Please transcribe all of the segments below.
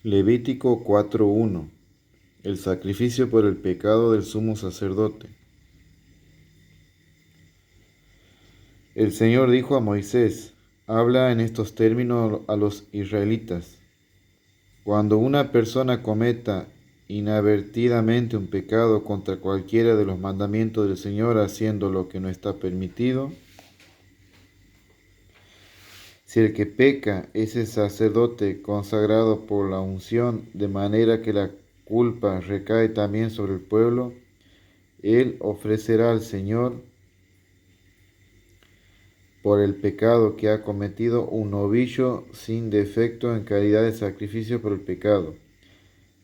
Levítico 4:1. El sacrificio por el pecado del sumo sacerdote. El Señor dijo a Moisés: habla en estos términos a los israelitas. Cuando una persona cometa inadvertidamente un pecado contra cualquiera de los mandamientos del Señor haciendo lo que no está permitido, si el que peca es el sacerdote consagrado por la unción, de manera que la culpa recae también sobre el pueblo, él ofrecerá al Señor por el pecado que ha cometido un novillo sin defecto en calidad de sacrificio por el pecado.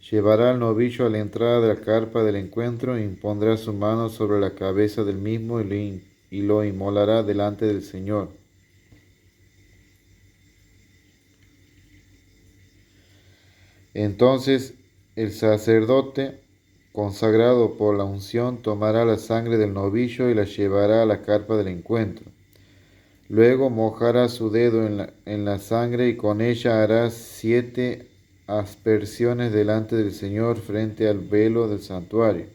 Llevará al novillo a la entrada de la carpa del encuentro e impondrá su mano sobre la cabeza del mismo y lo inmolará delante del Señor. Entonces el sacerdote, consagrado por la unción, tomará la sangre del novillo y la llevará a la carpa del encuentro. Luego mojará su dedo en la sangre y con ella hará 7 aspersiones delante del Señor frente al velo del santuario.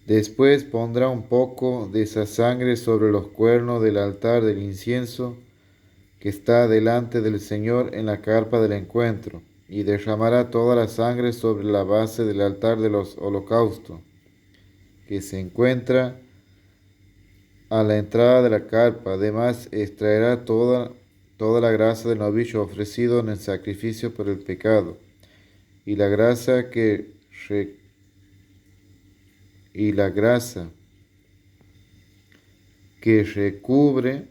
Después pondrá un poco de esa sangre sobre los cuernos del altar del incienso que está delante del Señor en la carpa del encuentro, y derramará toda la sangre sobre la base del altar de los holocaustos, que se encuentra a la entrada de la carpa. Además, extraerá toda la grasa del novillo ofrecido en el sacrificio por el pecado, y la grasa que recubre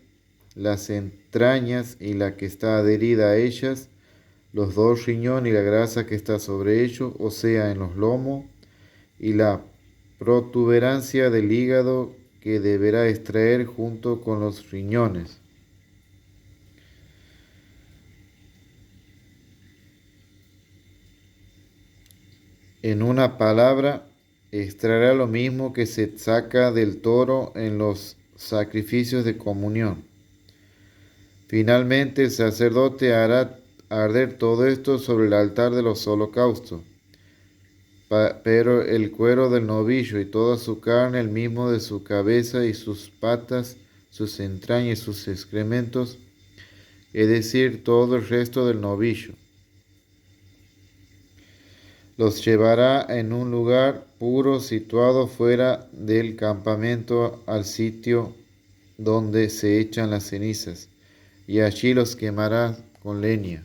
las entrañas y la que está adherida a ellas, los 2 riñones y la grasa que está sobre ellos, o sea, en los lomos, y la protuberancia del hígado que deberá extraer junto con los riñones. En una palabra, extraerá lo mismo que se saca del toro en los sacrificios de comunión. Finalmente, el sacerdote hará arder todo esto sobre el altar de los holocaustos. Pero el cuero del novillo y toda su carne, el mismo de su cabeza y sus patas, sus entrañas y sus excrementos, es decir, todo el resto del novillo, los llevará en un lugar puro situado fuera del campamento al sitio donde se echan las cenizas, y allí los quemará con leña.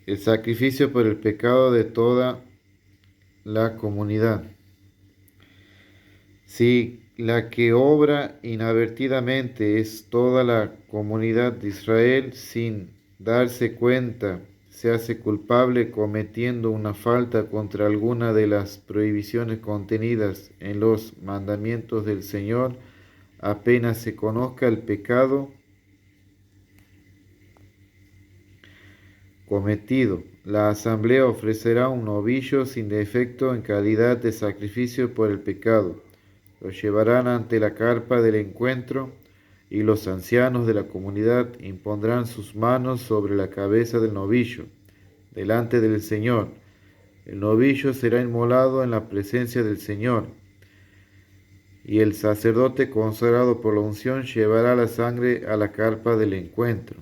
El sacrificio por el pecado de toda la comunidad. Si la que obra inadvertidamente es toda la comunidad de Israel sin darse cuenta, se hace culpable cometiendo una falta contra alguna de las prohibiciones contenidas en los mandamientos del Señor, apenas se conozca el pecado cometido, la asamblea ofrecerá un novillo sin defecto en calidad de sacrificio por el pecado. Lo llevarán ante la carpa del encuentro, y los ancianos de la comunidad impondrán sus manos sobre la cabeza del novillo, delante del Señor. El novillo será inmolado en la presencia del Señor, y el sacerdote consagrado por la unción llevará la sangre a la carpa del encuentro.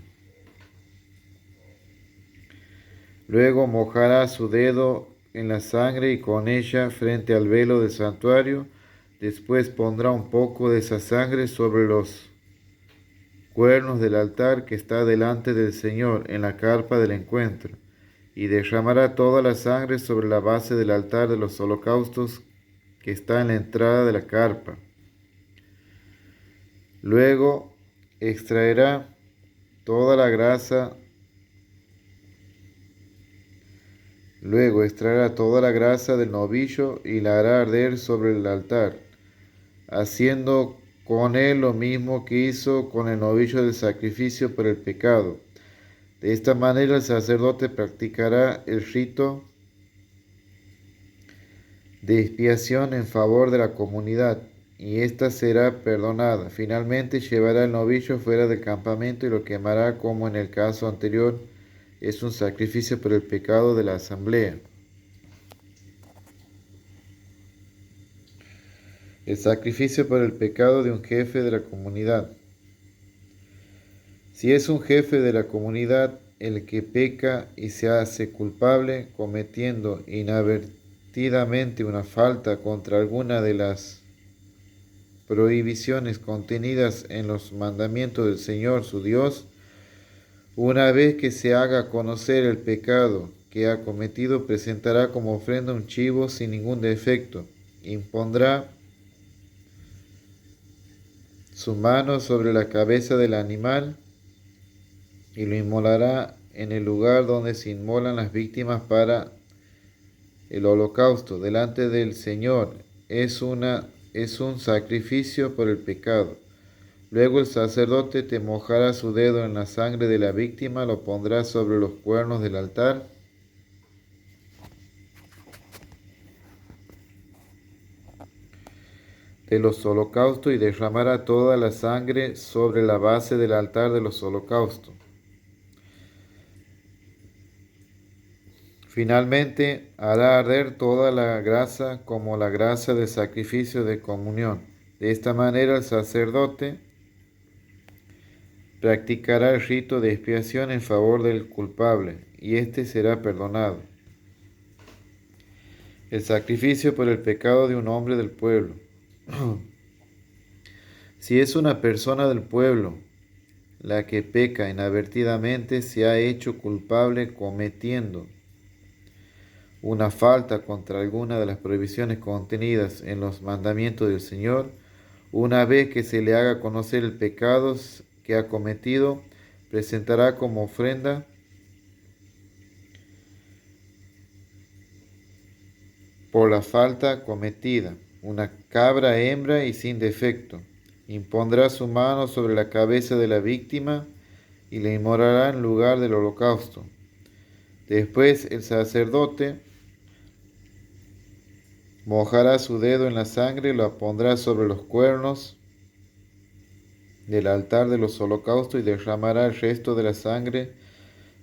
Luego mojará su dedo en la sangre y con ella frente al velo del santuario. Después pondrá un poco de esa sangre sobre los cuernos del altar que está delante del Señor en la carpa del encuentro, y derramará toda la sangre sobre la base del altar de los holocaustos que está en la entrada de la carpa. Luego extraerá toda la grasa del novillo y la hará arder sobre el altar, haciendo con él lo mismo que hizo con el novillo del sacrificio por el pecado. De esta manera el sacerdote practicará el rito de expiación en favor de la comunidad, y ésta será perdonada. Finalmente llevará el novillo fuera del campamento y lo quemará como en el caso anterior. Es un sacrificio por el pecado de la asamblea. El sacrificio por el pecado de un jefe de la comunidad. Si es un jefe de la comunidad el que peca y se hace culpable cometiendo inadvertidamente una falta contra alguna de las prohibiciones contenidas en los mandamientos del Señor su Dios, una vez que se haga conocer el pecado que ha cometido, presentará como ofrenda un chivo sin ningún defecto. Impondrá su mano sobre la cabeza del animal y lo inmolará en el lugar donde se inmolan las víctimas para el holocausto delante del Señor. Es un sacrificio por el pecado. Luego el sacerdote te mojará su dedo en la sangre de la víctima, lo pondrá sobre los cuernos del altar de los holocaustos y derramará toda la sangre sobre la base del altar de los holocaustos. Finalmente, hará arder toda la grasa como la grasa del sacrificio de comunión. De esta manera el sacerdote practicará el rito de expiación en favor del culpable, y éste será perdonado. El sacrificio por el pecado de un hombre del pueblo. Si es una persona del pueblo la que peca inadvertidamente, se ha hecho culpable cometiendo una falta contra alguna de las prohibiciones contenidas en los mandamientos del Señor, una vez que se le haga conocer el pecado que ha cometido, presentará como ofrenda por la falta cometida una cabra hembra y sin defecto. Impondrá su mano sobre la cabeza de la víctima y le inmolará en lugar del holocausto. Después el sacerdote mojará su dedo en la sangre y lo pondrá sobre los cuernos del altar de los holocaustos y derramará el resto de la sangre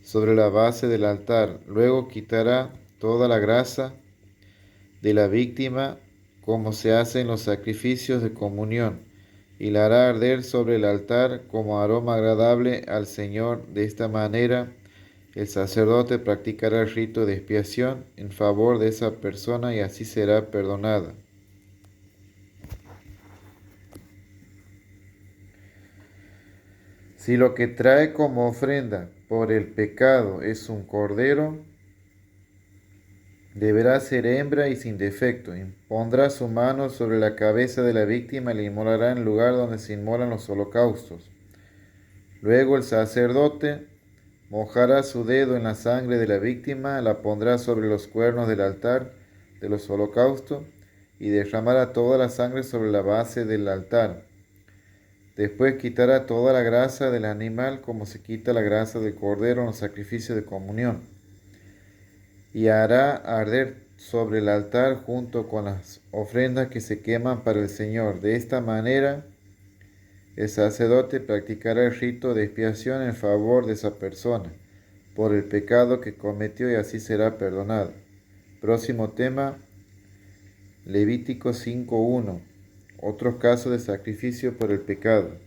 sobre la base del altar. Luego quitará toda la grasa de la víctima, como se hace en los sacrificios de comunión, y la hará arder sobre el altar como aroma agradable al Señor. De esta manera, el sacerdote practicará el rito de expiación en favor de esa persona y así será perdonada. Si lo que trae como ofrenda por el pecado es un cordero, deberá ser hembra y sin defecto. Impondrá su mano sobre la cabeza de la víctima y la inmolará en el lugar donde se inmolan los holocaustos. Luego el sacerdote mojará su dedo en la sangre de la víctima, la pondrá sobre los cuernos del altar de los holocaustos y derramará toda la sangre sobre la base del altar. Después quitará toda la grasa del animal como se quita la grasa del cordero en los sacrificios de comunión, y hará arder sobre el altar junto con las ofrendas que se queman para el Señor. De esta manera, el sacerdote practicará el rito de expiación en favor de esa persona por el pecado que cometió y así será perdonado. Próximo tema, Levítico 5:1. Otros casos de sacrificio por el pecado.